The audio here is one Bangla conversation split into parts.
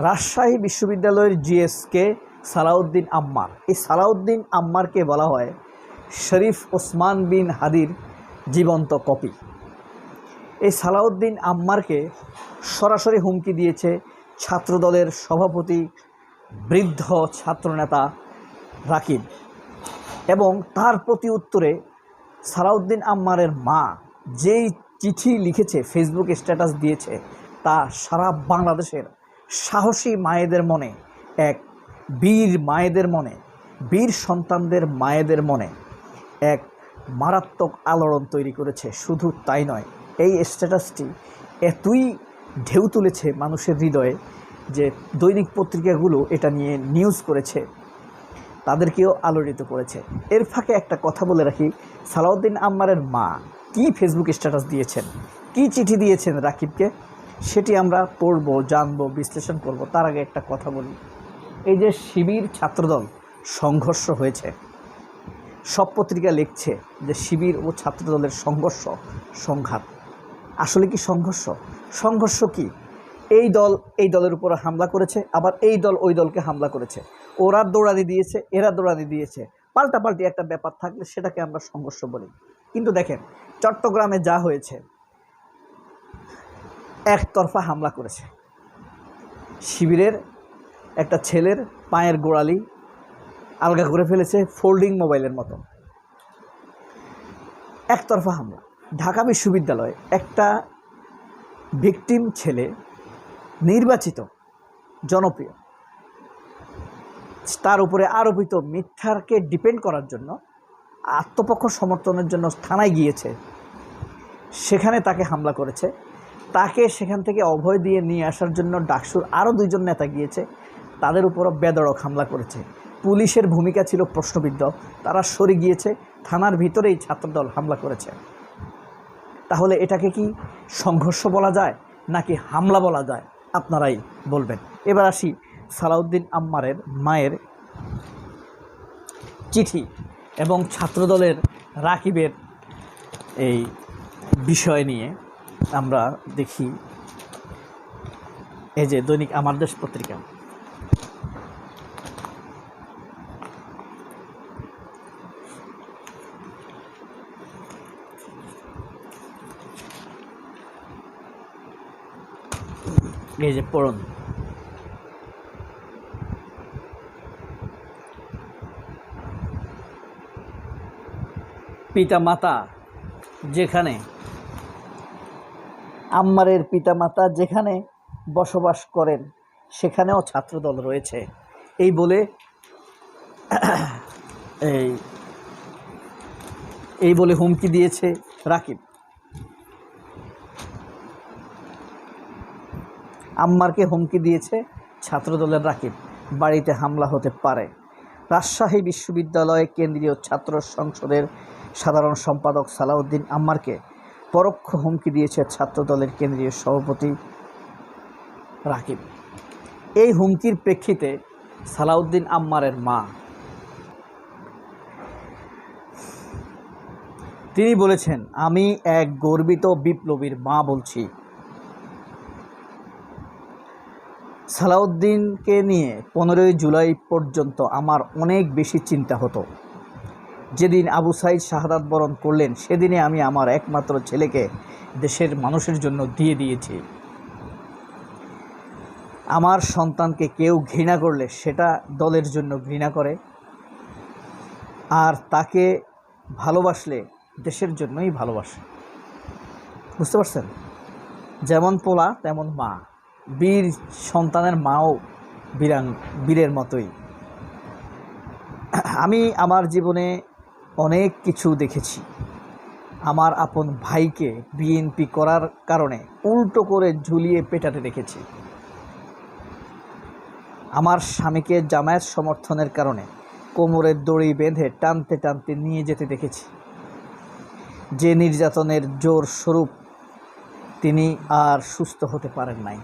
রাজশাহী বিশ্ববিদ্যালয়ের জিএসকে সালাউদ্দিন আম্মার। এই সালাউদ্দিন আম্মারকে বলা হয় শরীফ ওসমান বিন হাদির জীবন্ত কপি। এই সালাউদ্দিন আম্মারকে সরাসরি হুমকি দিয়েছে ছাত্রদলের সভাপতি বৃদ্ধ ছাত্রনেতা রাকিব, এবং তার প্রতি উত্তরে সালাউদ্দিন আম্মারের মা যেই চিঠি লিখেছে, ফেসবুক স্ট্যাটাস দিয়েছে, তা সারা বাংলাদেশের সাহসী মায়েদের মনে, এক বীর মায়েদের মনে, বীর সন্তানদের মায়েদের মনে এক মারাত্মক আলোড়ন তৈরি করেছে। শুধু তাই নয়, এই স্ট্যাটাসটি এতই ঢেউ তুলেছে মানুষের হৃদয়ে যে দৈনিক পত্রিকাগুলো এটা নিয়ে নিউজ করেছে, তাদেরকেও আলোড়িত করেছে। এর ফাঁকে একটা কথা বলে রাখি, সালাউদ্দিন আম্মারের মা কি ফেসবুক স্ট্যাটাস দিয়েছেন, কি চিঠি দিয়েছেন রাকিবকে, সেটি আমরা পড়ব, জানব, বিশ্লেষণ করব। তার আগে একটা কথা বলি, এই যে শিবির ছাত্রদল সংঘর্ষ হয়েছে, সব পত্রিকা লিখছে যে শিবির ও ছাত্রদলের সংঘর্ষ, সংঘাত। আসলে কি সংঘর্ষ? সংঘর্ষ কি? এই দল এই দলের উপর হামলা করেছে, আবার এই দল ওই দলকে হামলা করেছে, ওরা দৌড়ানি দিয়েছে, এরা দৌড়ানি দিয়েছে, পাল্টাপাল্টি একটা ব্যাপার থাকলে সেটাকে আমরা সংঘর্ষ বলি। কিন্তু দেখেন চট্টগ্রামে যা হয়েছে, একতরফা হামলা করেছে, শিবিরের একটা ছেলের পায়ের গোড়ালি আলগা করে ফেলেছে ফোল্ডিং মোবাইলের মতো, একতরফা হামলা। ঢাকা বিশ্ববিদ্যালয়ে একটা ভিকটিম ছেলে, নির্বাচিত, জনপ্রিয়, তার উপরে আরোপিত মিথ্যাকে ডিপেন্ড করার জন্য, আত্মপক্ষ সমর্থনের জন্য থানায় গিয়েছে, সেখানে তাকে হামলা করেছে। তাকে সেখান থেকে অভয় দিয়ে নিয়ে আসার জন্য ডাকসুর আরও দুইজন নেতা গিয়েছে, তাদের উপরও বেধড়ক হামলা করেছে। পুলিশের ভূমিকা ছিল প্রশ্নবিদ্ধ, তারা সরে গিয়েছে, থানার ভিতরেই ছাত্রদল হামলা করেছে। তাহলে এটাকে কি সংঘর্ষ বলা যায় নাকি হামলা বলা যায়? আপনারাই বলবেন। এবার আসি সালাউদ্দিন আম্মারের মায়ের চিঠি এবং ছাত্রদলের রাকিবের এই বিষয় নিয়ে আমরা দেখি। এই যে দৈনিক আমার দেশ পত্রিকা, এই যে পড়ুন, পিতামাতা যেখানে, আম্মারের পিতামাতা যেখানে বসবাস করেন সেখানেও ছাত্রদল রয়েছে, এই বলে এই বলে হুমকি দিয়েছে রাকিব। আম্মারকে হুমকি দিয়েছে ছাত্রদলের রাকিব, বাড়িতে হামলা হতে পারে। রাজশাহী বিশ্ববিদ্যালয় কেন্দ্রীয় ছাত্র সংসদের সাধারণ সম্পাদক সালাউদ্দিন আম্মারকে পরোক্ষ হুমকি দিয়েছে ছাত্রদলের কেন্দ্রীয় সভাপতি রাকিব। এই হুমকির প্রেক্ষিতে সালাউদ্দিন আম্মারের মা তিনি বলেছেন, আমি এক গর্বিত বিপ্লবীর মা বলছি। সালাউদ্দিনকে নিয়ে 15ই জুলাই পর্যন্ত আমার অনেক বেশি চিন্তা হতো। যেদিন আবু সাইদ শাহাদাত বরণ করলেন, সেদিনে আমি আমার একমাত্র ছেলেকে দেশের মানুষের জন্য দিয়ে দিয়েছি। আমার সন্তানকে কেউ ঘৃণা করলে সেটা দলের জন্য ঘৃণা করে, আর তাকে ভালোবাসলে দেশের জন্যই ভালোবাসে। বুঝতে পারছেন? যেমন পোলা তেমন মা, বীর সন্তানের মাও বীরের মতোই। আমি আমার জীবনে অনেক কিছু দেখেছি। আমার আপন ভাইকে বিএনপি করার কারণে উল্টো করে ঝুলিয়ে পেটাতে দেখেছি। আমার স্বামীকে জামায়াত সমর্থনের কারণে কোমরের দড়ি বেঁধে টানতে টানতে নিয়ে যেতে দেখেছি। যে নির্যাতনের জোর স্বরূপ তিনি আর সুস্থ হতে পারেন নাই।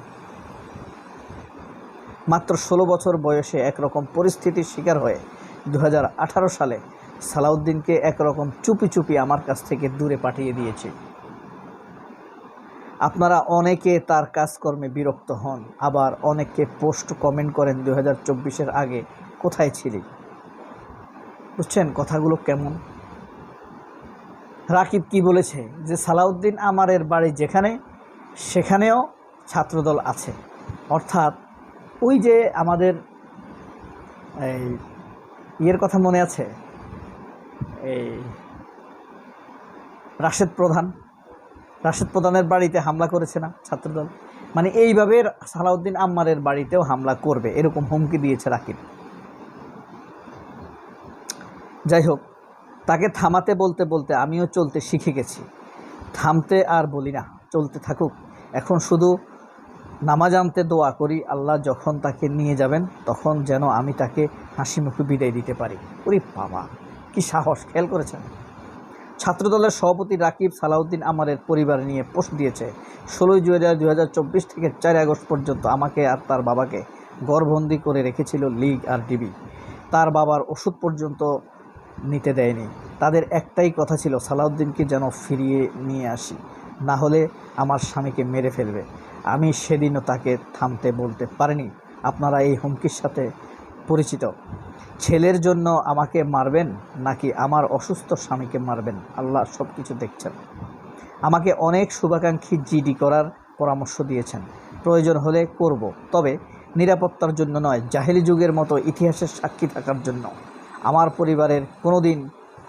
মাত্র 16 বছর বয়সে একরকম পরিস্থিতির শিকার হয়ে 2018 সালে সালাউদ্দিনকে একরকম চুপি চুপি আমার কাছ থেকে দূরে পাঠিয়ে দিয়েছি। আপনারা অনেকে তার কাজকর্মে বিরক্ত হন, আবার অনেকে পোস্ট কমেন্ট করেন 2024-এর আগে কোথায় ছিলি। বুঝছেন কথাগুলো কেমন? রাকিব কি বলেছে যে সালাউদ্দিন আমারের বাড়ি যেখানে সেখানেও ছাত্রদল আছে, অর্থাৎ ওই যে আমাদের এই ইয়ের কথা মনে আছে, এই রাশেদ প্রধানের বাড়িতে হামলা করেছে না ছাত্রদল, মানে এইভাবে সালাউদ্দিন আম্মারের বাড়িতেও হামলা করবে এরকম হুমকি দিয়েছে রাকিব। যাই হোক, তাকে থামাতে বলতে বলতে আমিও চলতে শিখে গেছি, থামতে আর বলি না, চলতে থাকুক। এখন শুধু নামাজ আনতে দোয়া করি, আল্লাহ যখন তাকে নিয়ে যাবেন তখন যেন আমি তাকে হাসি মুখে বিদায় দিতে পারি। ওরে বাবা, কি সাহস! খেয়াল করেছেন? ছাত্রদলের সভাপতি রাকিব সালাউদ্দিন আমারের পরিবার নিয়ে পোস্ট দিয়েছে। 16 জুলাই 2024 থেকে 4 আগস্ট পর্যন্ত আমাকে আর তার বাবাকে ঘরবন্দি করে রেখেছিল লীগ আর ডিবি। তার বাবার ওষুধ পর্যন্ত নিতে দেয়নি। তাদের একটাই কথা ছিল সালাউদ্দিনকে যেন ফিরিয়ে নিয়ে আসি, না হলে আমার স্বামীকে মেরে ফেলবে। আমি সেদিনও তাকে থামতে বলতে পারিনি। আপনারা এই হুমকির সাথে পরিচিত। ছেলের জন্য আমাকে মারবেন নাকি আমার অসুস্থ স্বামীকে মারবেন, আল্লাহ সব কিছু দেখছেন। আমাকে অনেক শুভাকাঙ্ক্ষী জিডি করার পরামর্শ দিয়েছেন, প্রয়োজন হলে করব, তবে নিরাপত্তার জন্য নয়, জাহেলি যুগের মতো ইতিহাসের সাক্ষী থাকার জন্য। আমার পরিবারের কোনো দিন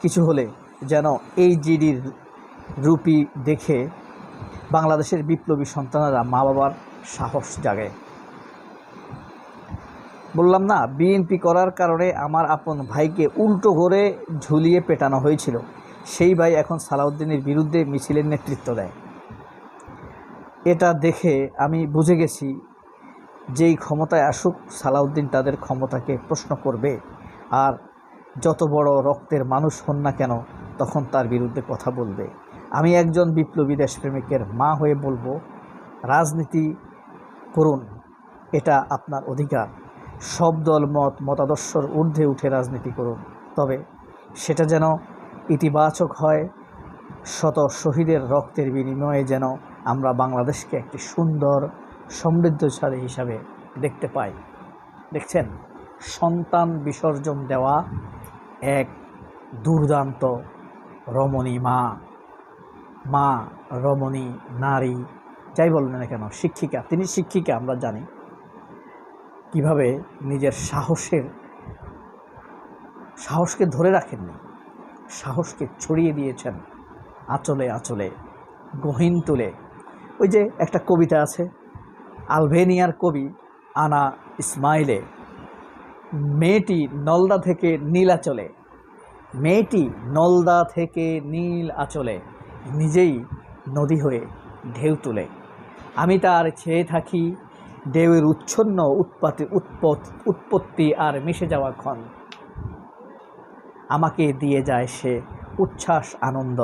কিছু হলে যেন এই জিডির রূপী দেখে বাংলাদেশের বিপ্লবী সন্তানেরা মা বাবার সাহস জাগায়। বললাম না, বিএনপি করার কারণে আমার আপন ভাইকে উল্টো করে ঝুলিয়ে পেটানো হয়েছিল। সেই ভাই এখন সালাউদ্দিনের বিরুদ্ধে মিছিলের নেতৃত্ব দেয়। এটা দেখে আমি বুঝে গেছি, যেই ক্ষমতায় আসুক সালাউদ্দিন তাদের ক্ষমতাকে প্রশ্ন করবে, আর যত বড় রক্তের মানুষ হন না কেন তখন তার বিরুদ্ধে কথা বলবে। আমি একজন বিপ্লবী দেশপ্রেমিকের মা হয়ে বলবো, রাজনীতি করুন, এটা আপনার অধিকার। সব দল মতাদর্শর ঊর্ধ্বে উঠে রাজনীতি করুন, তবে সেটা যেন ইতিবাচক হয়। শত শহীদের রক্তের বিনিময়ে যেন আমরা বাংলাদেশকে একটি সুন্দর সমৃদ্ধশালী হিসাবে দেখতে পাই। দেখছেন, সন্তান বিসর্জন দেওয়া এক দুর্দান্ত রমণী মা রমণী নারী, যাই বলবেন না কেন, শিক্ষিকা, তিনি শিক্ষিকা, আমরা জানি কিভাবে নিজের সাহসকে ধরে রাখেননি, সাহসকে ছড়িয়ে দিয়েছেন আঁচলে আঁচলে, গহীন তুলে। ওই যে একটা কবিতা আছে, আলবেনিয়ার কবি আনা ইসমাইলে, মেয়েটি নলদা থেকে নীল আঁচলে, মেয়েটি নলদা থেকে নীল আঁচলে, নিজেই নদী হয়ে ঢেউ তুলে। আমি তার চেয়ে থাকি ঢেউয়ের উচ্ছন্ন উৎপত্তি আর মিশে যাওয়া ক্ষণ। আমাকে দিয়ে যায় সে উচ্ছ্বাস আনন্দ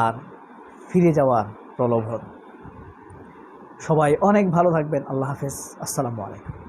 আর ফিরে যাওয়ার প্রলোভন। সবাই অনেক ভালো থাকবেন। আল্লাহ হাফেজ। আসসালামু আলাইকুম।